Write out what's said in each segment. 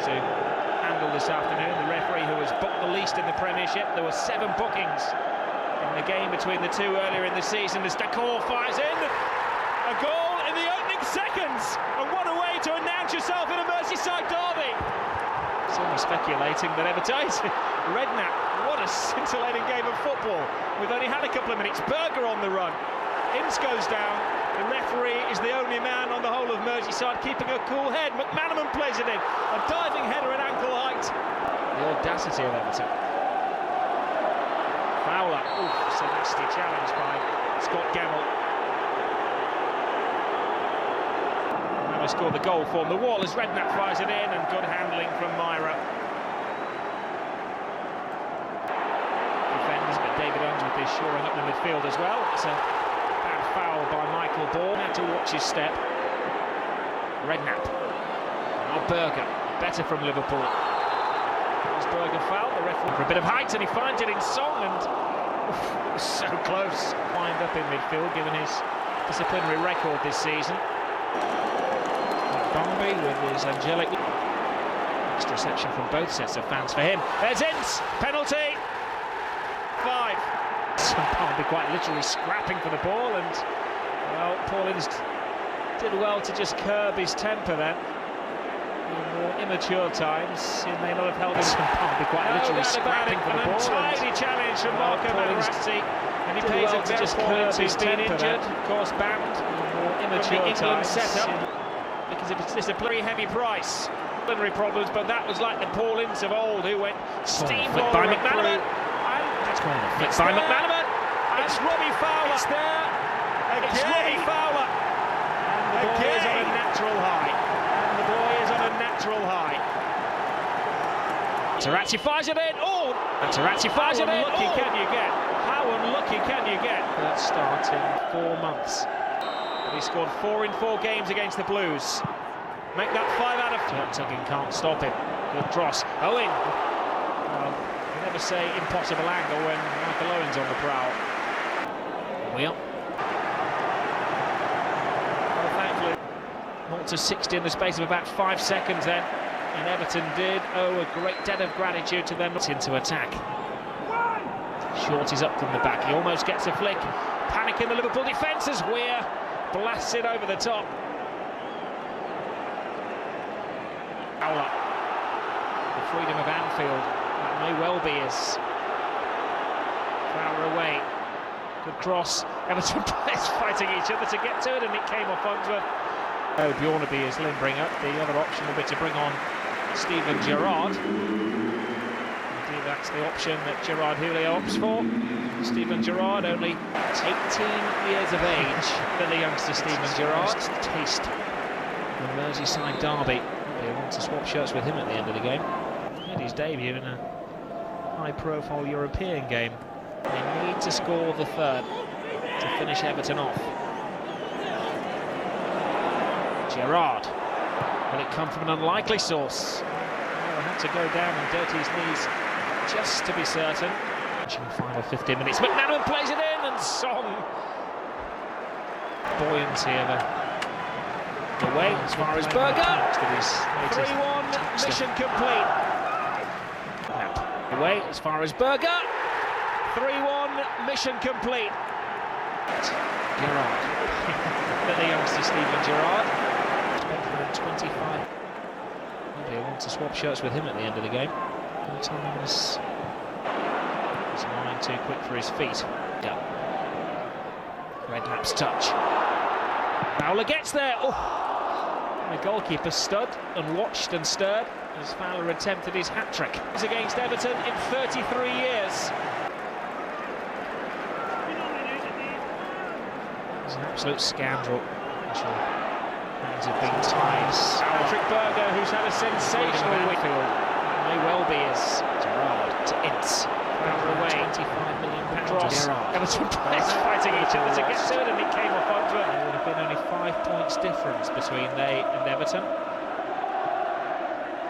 to handle this afternoon. The referee, who has booked the least in the Premiership. There were 7 bookings in the game between the two earlier in the season. As Decor fires in, a goal in the opening seconds, and what a way to announce yourself in a Merseyside derby. Some are speculating that Redknapp, what a scintillating game of football. We've only had a couple of minutes. Berger on the run. Ince goes down. The referee is the only man on the whole of Merseyside keeping a cool head. McManaman plays it in. A diving header at ankle height. The audacity of Everton. Fowler. Oof, it's a nasty challenge by Scott Gemmell. Now he scored the goal for him. The wall as Redknapp fires it in, and good handling from Myra. Defenders, but David Unsworth is shoring up the midfield as well. It's a bad foul by Michael Ball. Had to watch his step. Redknapp. Now Berger. Better from Liverpool. Berger foul, the referee for a bit of height, and he finds it in Song, and it was so close. Wind up in midfield, given his disciplinary record this season. Barnby with his angelic. Next reception from both sets of fans for him. There's Ince, penalty. 5. So Barnby quite literally scrapping for the ball, and well, Paul Ince did well to just curb his temper then. In more immature times, he may not have held his quite literally scrapping for the ball. Tiny challenge from Marco Materazzi, and he pays well to just curb his temper. Injured, of course, banned. In more immature times, because of its disciplinary heavy price. Disciplinary problems, but that was like the Paul Ince of old, who went steamroller by McManaman. Flicked by McManaman. It's Robbie Fowler. It's there. It's Robbie Fowler. And the ball is on a natural high. Natural high. Materazzi fires it in. Oh! Materazzi fires it in. How unlucky can you get? How unlucky can you get? First start in 4 months. But he scored 4 in 4 games against the Blues. Make that 5 out of 10. Tugging can't stop him. Good cross. Owen. Well, you never say impossible angle when Michael Owen's on the prowl. Wheel. Well, thankfully. 0 to 60 in the space of about 5 seconds then, and Everton did owe a great debt of gratitude to them. Into attack. Short is up from the back, he almost gets a flick. Panic in the Liverpool defence as Weir blasts it over the top. Fowler. The freedom of Anfield, that may well be as Fowler away. Good cross. Everton players fighting each other to get to it, and it came off Unsworth. Bjornaby is limbering up. The other option will be to bring on Steven Gerrard. Indeed, that's the option that Gerrard Houllier opts for. Steven Gerrard, only 18 years of age for the youngster Steven Gerrard. Taste the Merseyside derby. They want to swap shirts with him at the end of the game. He made his debut in a high-profile European game. They need to score the 3rd to finish Everton off. Gerrard. Will it come from an unlikely source? Well, had to go down and dirty his knees just to be certain. Final 15 minutes. McManaman plays it in, and Song. Buoyancy of the way as far as Berger. 3-1, mission complete. Away as far as Berger. 3-1, mission complete. Gerrard. The youngster Steven Gerrard. 25. Maybe I want to swap shirts with him at the end of the game. Sometimes he's a line too quick for his feet. Yeah. Redknapp's touch. Fowler gets there. Oh. And the goalkeeper stood and watched and stirred as Fowler attempted his hat-trick. He's against Everton in 33 years. He's an absolute scoundrel. Hands have been tied. Patrick Berger, who's had a sensational week. May well be as Gerrard to Ince. Away. £25 million Everton players fighting each other to get to it, and it came off Unsworth. There would have been only 5 points difference between they and Everton.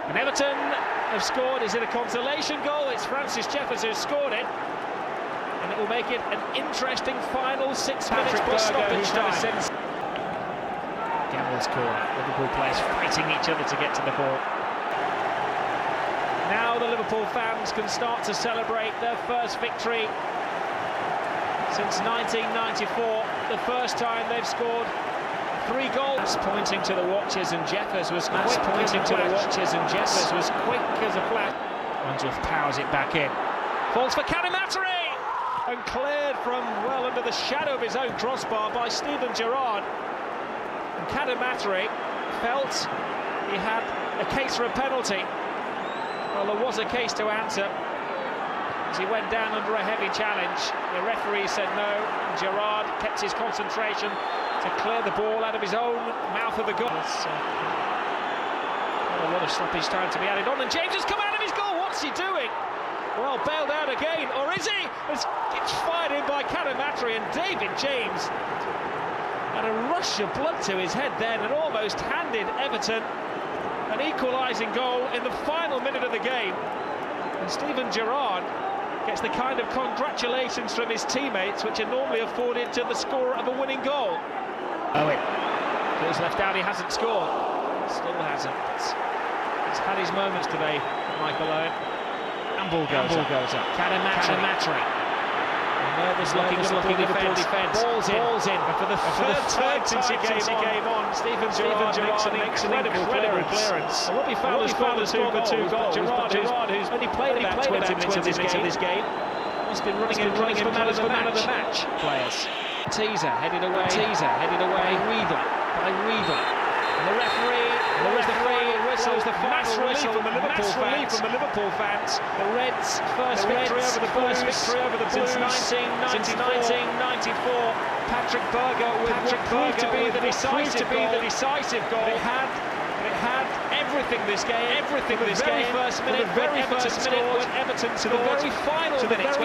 And Everton have scored. Is it a consolation goal? It's Francis Jeffers who's scored it. And it will make it an interesting final 6 minutes plus stoppage time. Gemmell's corner. Liverpool players fighting each other to get to the ball. Now the Liverpool fans can start to celebrate their first victory since 1994, the first time they've scored 3 goals. That's pointing to the watches, and Jeffers was quick as a flash. Wandsworth powers it back in. Falls for Cadamatri, and cleared from well under the shadow of his own crossbar by Steven Gerrard. And Cadamatri felt he had a case for a penalty. Well, there was a case to answer as he went down under a heavy challenge. The referee said no, and Gerrard kept his concentration to clear the ball out of his own mouth of the goal. A lot of stoppage time to be added on, and James has come out of his goal. What's he doing? Well, bailed out again, or is he? It's fired in by Cadamatri, and David James had a rush of blood to his head then and almost handed Everton an equalising goal in the final minute of the game. And Steven Gerrard gets the kind of congratulations from his teammates which are normally afforded to the scorer of a winning goal. Owen feels left out, he hasn't scored. Still hasn't. He's had his moments today, Michael Owen. Ball goes up. Cadamatri. Nervous looking Liverpool defence. Balls in. And for the third time since he came on, Steven Gerrard makes an incredible clearance. Robbie Fowler's scored the 2 goals. Gerrard, who's only played about 20 minutes of this game, has been running in for man of the match. Players. Teaser headed away. By Weaver. And the referee whistles the final whistle from the Liverpool fans. The Reds' first victory over the Blues since 1994. Patrick Berger proved to be the decisive goal. It had everything this game. The very first minute when Everton scored, to the very final minute.